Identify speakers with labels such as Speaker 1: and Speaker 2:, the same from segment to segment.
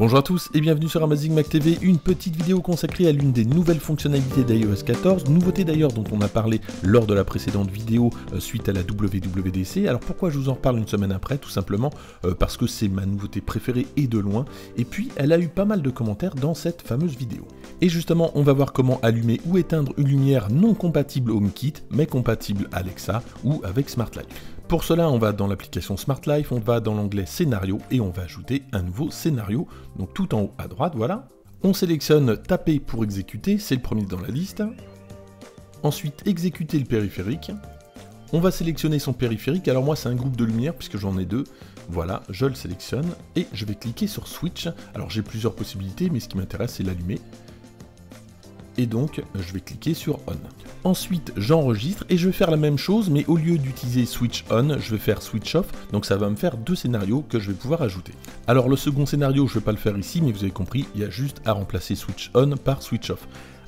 Speaker 1: Bonjour à tous et bienvenue sur Amazing Mac TV, une petite vidéo consacrée à l'une des nouvelles fonctionnalités d'iOS 14, nouveauté d'ailleurs dont on a parlé lors de la précédente vidéo suite à la WWDC. Alors pourquoi je vous en reparle une semaine après? Tout simplement parce que c'est ma nouveauté préférée et de loin, et puis elle a eu pas mal de commentaires dans cette fameuse vidéo. Et justement on va voir comment allumer ou éteindre une lumière non compatible HomeKit, mais compatible Alexa ou avec Smart Life. Pour cela, on va dans l'application Smart Life, on va dans l'onglet Scénario et on va ajouter un nouveau scénario, donc tout en haut à droite, voilà. On sélectionne Taper pour exécuter, c'est le premier dans la liste. Ensuite, exécuter le périphérique. On va sélectionner son périphérique, alors moi c'est un groupe de lumière puisque j'en ai deux. Voilà, je le sélectionne et je vais cliquer sur Switch. Alors j'ai plusieurs possibilités, mais ce qui m'intéresse c'est l'allumer. Et donc je vais cliquer sur On. Ensuite j'enregistre et je vais faire la même chose, mais au lieu d'utiliser Switch On, je vais faire Switch Off, donc ça va me faire deux scénarios que je vais pouvoir ajouter. Alors le second scénario je ne vais pas le faire ici, mais vous avez compris, il y a juste à remplacer Switch On par Switch Off.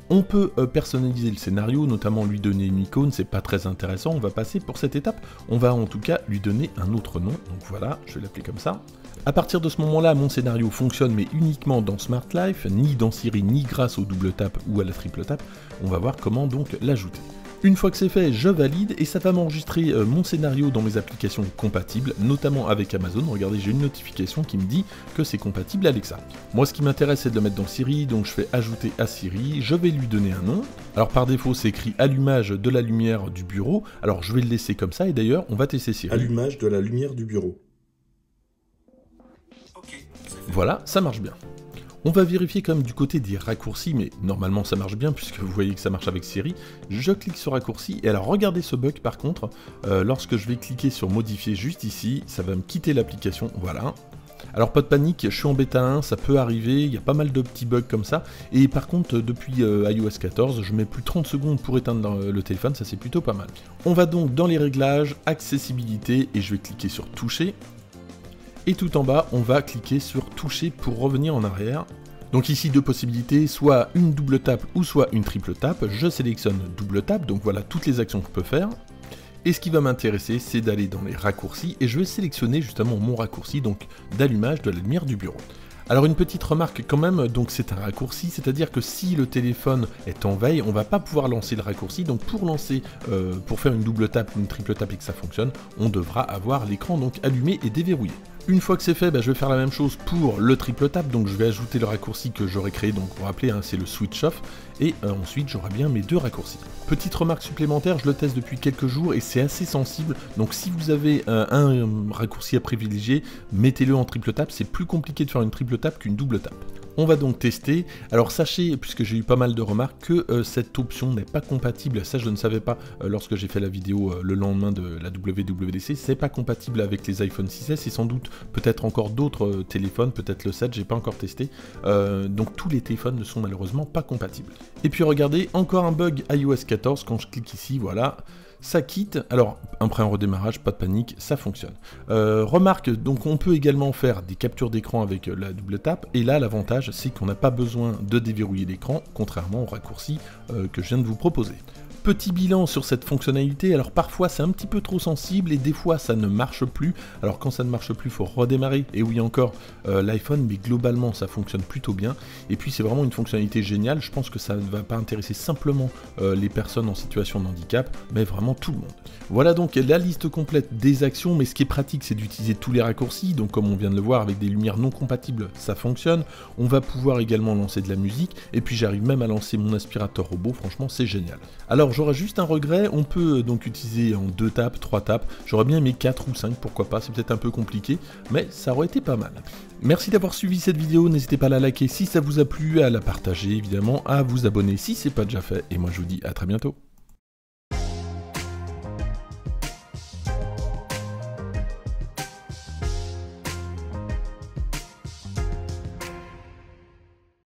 Speaker 1: On peut personnaliser le scénario, notamment lui donner une icône, c'est pas très intéressant, on va passer pour cette étape, on va en tout cas lui donner un autre nom, donc voilà, je vais l'appeler comme ça. À partir de ce moment-là, mon scénario fonctionne, mais uniquement dans Smart Life, ni dans Siri, ni grâce au double tap ou à la triple tap. On va voir comment donc l'ajouter. Une fois que c'est fait, je valide et ça va m'enregistrer mon scénario dans mes applications compatibles, notamment avec Amazon. Regardez, j'ai une notification qui me dit que c'est compatible Alexa. Moi, ce qui m'intéresse, c'est de le mettre dans Siri, donc je fais ajouter à Siri, je vais lui donner un nom. Alors par défaut, c'est écrit allumage de la lumière du bureau. Alors je vais le laisser comme ça et d'ailleurs, on va tester Siri.
Speaker 2: Allumage de la lumière du bureau.
Speaker 1: Voilà, ça marche bien. On va vérifier quand même du côté des raccourcis, mais normalement ça marche bien puisque vous voyez que ça marche avec Siri. Je clique sur raccourci, et alors regardez ce bug par contre, lorsque je vais cliquer sur modifier juste ici, ça va me quitter l'application, voilà. Alors pas de panique, je suis en bêta 1, ça peut arriver, il y a pas mal de petits bugs comme ça, et par contre depuis iOS 14, je mets plus 30 secondes pour éteindre le téléphone, ça c'est plutôt pas mal. On va donc dans les réglages, accessibilité, et je vais cliquer sur toucher. Et tout en bas, on va cliquer sur toucher pour revenir en arrière. Donc ici, deux possibilités, soit une double tape ou soit une triple tape. Je sélectionne double tape, donc voilà toutes les actions que je peux faire. Et ce qui va m'intéresser, c'est d'aller dans les raccourcis et je vais sélectionner justement mon raccourci, donc d'allumage de la lumière du bureau. Alors une petite remarque quand même, donc c'est un raccourci, c'est-à-dire que si le téléphone est en veille, on va pas pouvoir lancer le raccourci, donc pour faire une double tape ou une triple tape et que ça fonctionne, on devra avoir l'écran donc allumé et déverrouillé. Une fois que c'est fait, je vais faire la même chose pour le triple tap, donc je vais ajouter le raccourci que j'aurais créé, donc pour rappeler, c'est le switch off, et ensuite j'aurai bien mes deux raccourcis. Petite remarque supplémentaire, je le teste depuis quelques jours et c'est assez sensible, donc si vous avez un raccourci à privilégier, mettez-le en triple tap, c'est plus compliqué de faire une triple tap qu'une double tap. On va donc tester. Alors sachez, puisque j'ai eu pas mal de remarques, que cette option n'est pas compatible, ça je ne savais pas lorsque j'ai fait la vidéo le lendemain de la WWDC, c'est pas compatible avec les iPhone 6S et sans doute peut-être encore d'autres téléphones, peut-être le 7, j'ai pas encore testé, donc tous les téléphones ne sont malheureusement pas compatibles. Et puis regardez, encore un bug iOS 14, quand je clique ici, voilà, ça quitte. Alors après un redémarrage, pas de panique, ça fonctionne. Remarque, donc on peut également faire des captures d'écran avec la double tape, et là l'avantage c'est qu'on n'a pas besoin de déverrouiller l'écran, contrairement au raccourci que je viens de vous proposer. Petit bilan sur cette fonctionnalité, alors parfois c'est un petit peu trop sensible et des fois ça ne marche plus. Alors quand ça ne marche plus, il faut redémarrer, et oui encore l'iPhone, mais globalement ça fonctionne plutôt bien. Et puis c'est vraiment une fonctionnalité géniale, je pense que ça ne va pas intéresser simplement les personnes en situation de handicap, mais vraiment tout le monde. Voilà donc la liste complète des actions, mais ce qui est pratique c'est d'utiliser tous les raccourcis, donc comme on vient de le voir avec des lumières non compatibles, ça fonctionne. On va pouvoir également lancer de la musique, et puis j'arrive même à lancer mon aspirateur robot, franchement c'est génial. Alors j'aurais juste un regret, on peut donc utiliser en 2 tapes, 3 tapes, j'aurais bien aimé 4 ou 5, pourquoi pas, c'est peut-être un peu compliqué, mais ça aurait été pas mal. Merci d'avoir suivi cette vidéo, n'hésitez pas à la liker si ça vous a plu, à la partager évidemment, à vous abonner si c'est pas déjà fait, et moi je vous dis à très bientôt.